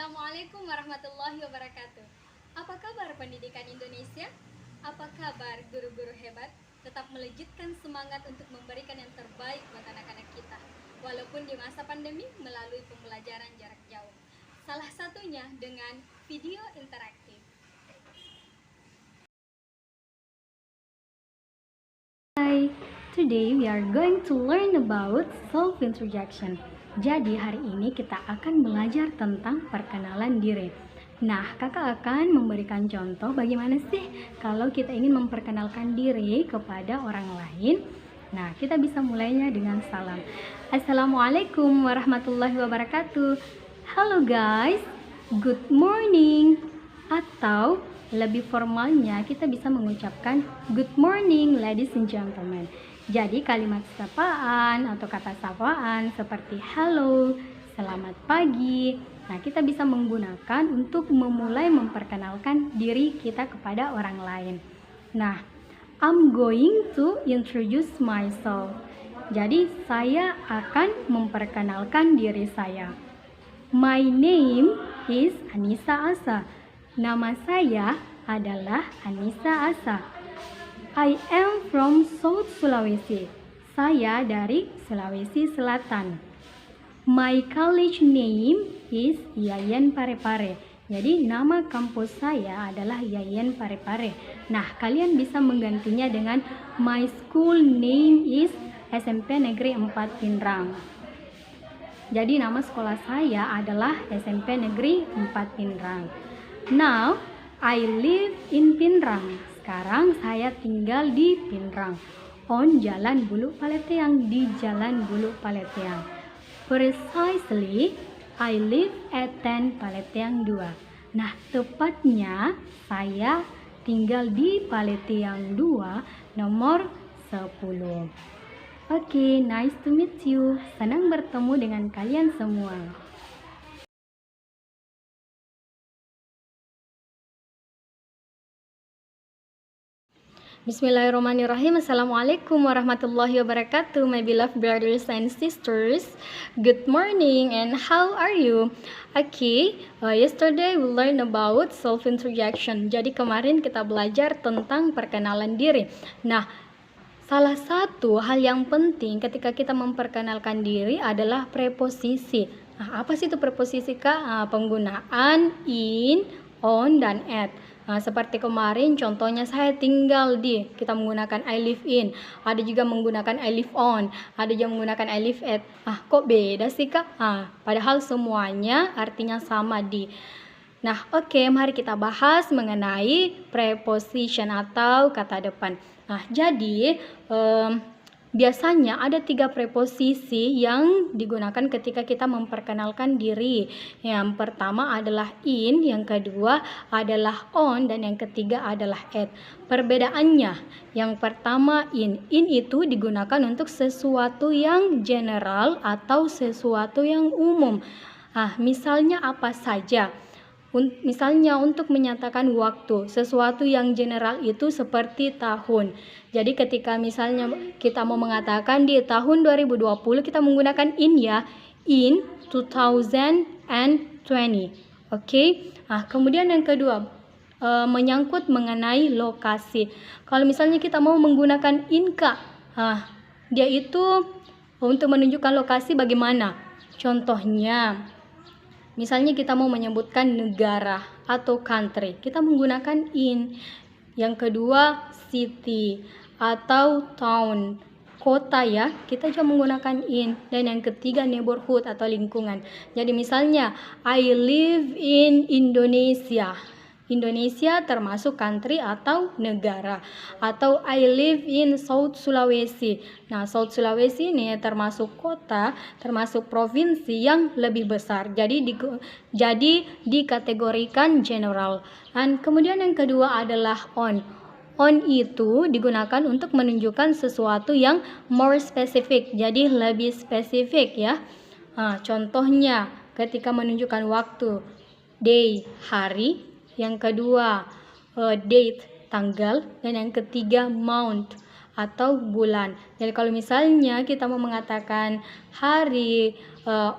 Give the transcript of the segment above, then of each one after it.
Assalamualaikum warahmatullahi wabarakatuh. Apa kabar pendidikan Indonesia? Apa kabar guru-guru hebat? Tetap melejitkan semangat untuk memberikan yang terbaik buat anak-anak kita, walaupun di masa pandemi melalui pembelajaran jarak jauh. Salah satunya dengan video interaktif. Hi, today we are going to learn about self-introduction. Jadi hari ini kita akan belajar tentang perkenalan diri. Nah, kakak akan memberikan contoh bagaimana sih kalau kita ingin memperkenalkan diri kepada orang lain. Nah, kita bisa mulainya dengan salam. Assalamualaikum warahmatullahi wabarakatuh. Halo guys, good morning. Atau lebih formalnya kita bisa mengucapkan good morning ladies and gentlemen. Jadi kalimat sapaan atau kata sapaan seperti hello, selamat pagi. Nah, kita bisa menggunakan untuk memulai memperkenalkan diri kita kepada orang lain. Nah, I'm going to introduce myself. Jadi saya akan memperkenalkan diri saya. My name is Anissa Asa. Nama saya adalah Anissa Asa. I am from South Sulawesi. Saya dari Sulawesi Selatan. My college name is Yayan Parepare. Jadi nama kampus saya adalah Yayan Parepare. Nah, kalian bisa menggantinya dengan my school name is SMP Negeri 4 Pinrang. Jadi nama sekolah saya adalah SMP Negeri 4 Pinrang. Now, I live in Pinrang. Sekarang saya tinggal di Pinrang. On Jalan Bulu Paleteang, di Jalan Bulu Paleteang. Precisely, I live at 10 Paleteang 2. Nah, tepatnya saya tinggal di Paleteang 2, nomor 10. Oke, nice to meet you. Senang bertemu dengan kalian semua. Bismillahirrahmanirrahim. Assalamualaikum warahmatullahi wabarakatuh, my beloved brothers and sisters. Good morning and how are you? Okay, yesterday we learned about self-introduction. Jadi kemarin kita belajar tentang perkenalan diri. Nah, salah satu hal yang penting ketika kita memperkenalkan diri adalah preposisi. Nah, apa sih itu preposisi, Kak? Penggunaan in, on, dan at. Nah, seperti kemarin contohnya saya tinggal di, kita menggunakan I live in. Ada juga menggunakan I live on, ada juga menggunakan I live at. Kok beda sih, Kak? Padahal semuanya artinya sama di. Nah, oke, mari kita bahas mengenai preposition atau kata depan. Nah, jadi biasanya ada 3 preposisi yang digunakan ketika kita memperkenalkan diri. Yang pertama adalah in, yang kedua adalah on, dan yang ketiga adalah at. Perbedaannya, yang pertama in itu digunakan untuk sesuatu yang general atau sesuatu yang umum. Misalnya apa saja? Misalnya untuk menyatakan waktu, sesuatu yang general itu seperti tahun. Jadi ketika misalnya kita mau mengatakan di tahun 2020 kita menggunakan in ya, in 2020. Oke. Kemudian yang kedua, menyangkut mengenai lokasi. Kalau misalnya kita mau menggunakan in, Kak, dia itu untuk menunjukkan lokasi bagaimana? Contohnya, misalnya kita mau menyebutkan negara atau country, kita menggunakan in. Yang kedua, city atau town, kota ya, kita juga menggunakan in. Dan yang ketiga, neighborhood atau lingkungan. Jadi misalnya, I live in Indonesia. Indonesia termasuk country atau negara. Atau I live in South Sulawesi. Nah, South Sulawesi ini termasuk kota, termasuk provinsi yang lebih besar. Jadi dikategorikan general. Dan kemudian yang kedua adalah on. On itu digunakan untuk menunjukkan sesuatu yang more specific. Jadi lebih spesifik ya. Contohnya ketika menunjukkan waktu, day, hari. Yang kedua, date, tanggal. Dan yang ketiga, month atau bulan. Jadi kalau misalnya kita mau mengatakan hari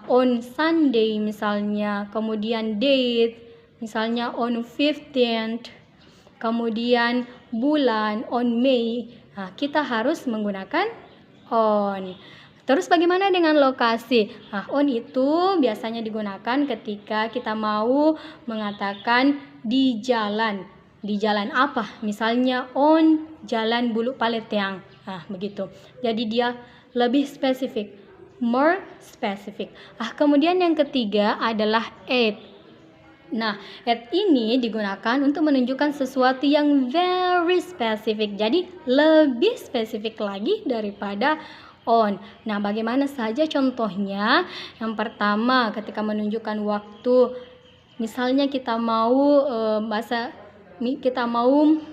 on Sunday misalnya, kemudian date misalnya on 15th, kemudian bulan on May. Nah, kita harus menggunakan on. Terus bagaimana dengan lokasi? Nah, on itu biasanya digunakan ketika kita mau mengatakan di jalan. Di jalan apa? Misalnya on Jalan Bulu Paleteang. Nah, begitu. Jadi dia lebih spesifik, more specific. Kemudian yang ketiga adalah at. Nah, at ini digunakan untuk menunjukkan sesuatu yang very specific. Jadi lebih spesifik lagi daripada on. Nah, bagaimana saja contohnya? Yang pertama, ketika menunjukkan waktu, misalnya kita mau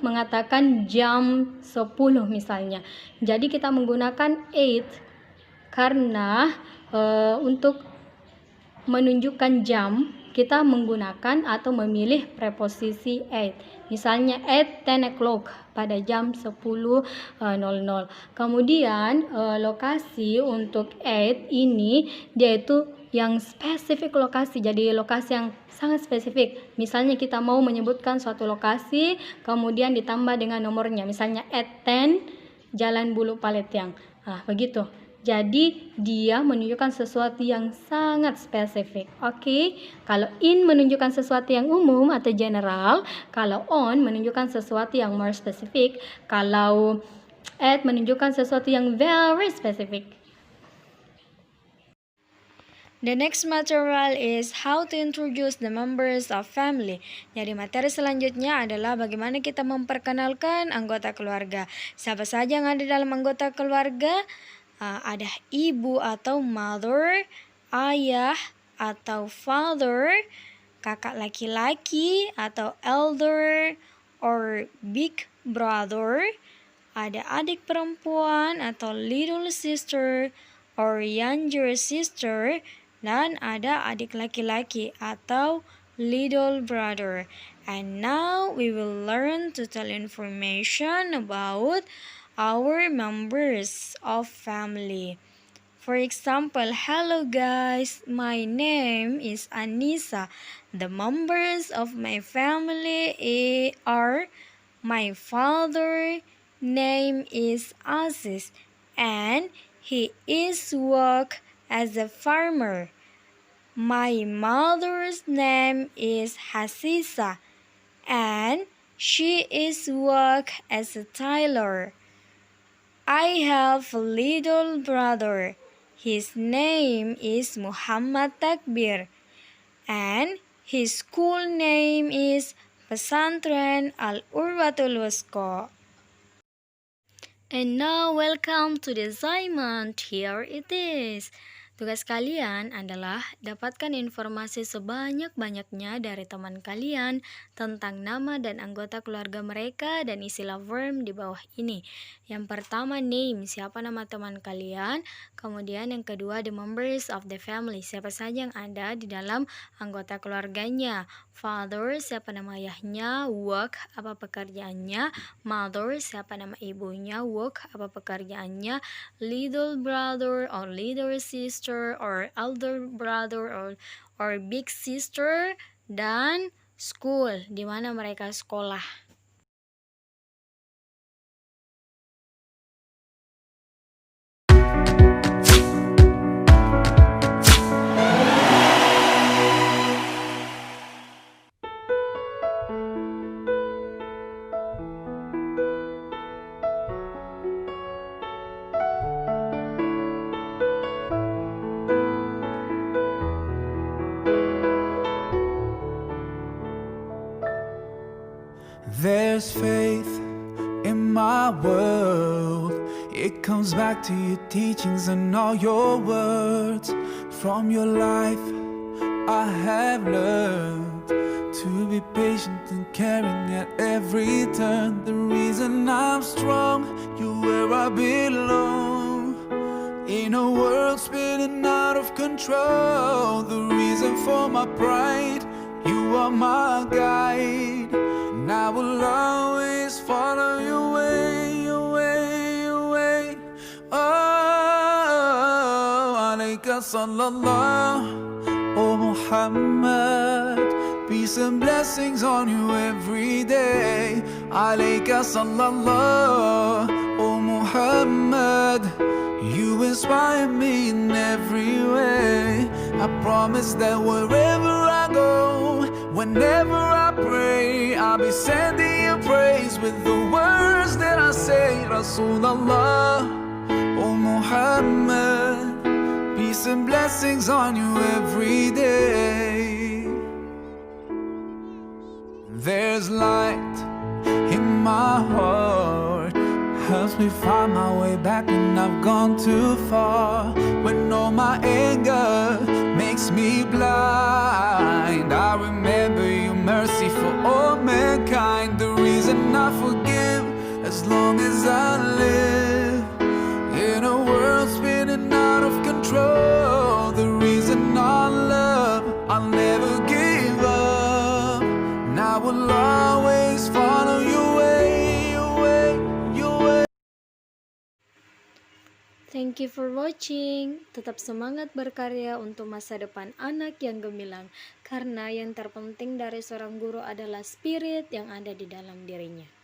mengatakan jam 10 misalnya. Jadi kita menggunakan 8 karena untuk menunjukkan jam kita menggunakan atau memilih preposisi at. Misalnya at 10 o'clock, pada jam 10.00. Kemudian lokasi untuk at ini dia itu yang spesifik lokasi. Jadi lokasi yang sangat spesifik. Misalnya kita mau menyebutkan suatu lokasi, kemudian ditambah dengan nomornya. Misalnya at 10 Jalan Bulu Paleteang. Nah, begitu. Jadi dia menunjukkan sesuatu yang sangat spesifik. Oke. Kalau in menunjukkan sesuatu yang umum atau general, kalau on menunjukkan sesuatu yang more specific, kalau at menunjukkan sesuatu yang very specific. The next material is how to introduce the members of family. Jadi materi selanjutnya adalah bagaimana kita memperkenalkan anggota keluarga. Siapa saja yang ada dalam anggota keluarga? Ada ibu atau mother, ayah atau father, kakak laki-laki atau elder or big brother, ada adik perempuan atau little sister or younger sister, dan ada adik laki-laki atau little brother. And now we will learn to tell information about our members of family. For example, hello guys, my name is Anissa. The members of my family are my father name is Aziz and he is work as a farmer. My mother's name is Hasisa and she is work as a tailor. I have a little brother. His name is Muhammad Takbir and his school name is Pesantren Al-Urwatul Wusqa. And now welcome to the assignment. Here it is. Tugas kalian adalah dapatkan informasi sebanyak-banyaknya dari teman kalian tentang nama dan anggota keluarga mereka dan isilah verb di bawah ini. Yang pertama name, siapa nama teman kalian. Kemudian yang kedua the members of the family, siapa saja yang ada di dalam anggota keluarganya. Father, siapa nama ayahnya. Work, apa pekerjaannya. Mother, siapa nama ibunya. Work, apa pekerjaannya. Little brother or little sister or elder brother or big sister, dan school, di mana mereka sekolah. There's faith in my world. It comes back to your teachings and all your words. From your life I have learned to be patient and caring at every turn. The reason I'm strong, you're where I belong. In a world spinning out of control, the reason for my pride, you are my guide. And I will always follow your way, your way, your way. Oh, alaika alayka sallallahu, oh Muhammad. Peace and blessings on you every day. Alayka sallallahu, oh Muhammad. You inspire me in every way. I promise that wherever I go, whenever I pray, I'll be sending you praise with the words that I say. Rasulullah, oh Muhammad, peace and blessings on you every day. There's light in my heart, helps me find my way back when I've gone too far. When all my anger makes me blind, I remember your mercy for all mankind. The reason I forgive as long as I live in a world spinning out of control. The reason I love, I'll never give up, and I will always follow your way, your way, your way. Thank you for watching. Tetap semangat berkarya untuk masa depan anak yang gemilang, karena yang terpenting dari seorang guru adalah spirit yang ada di dalam dirinya.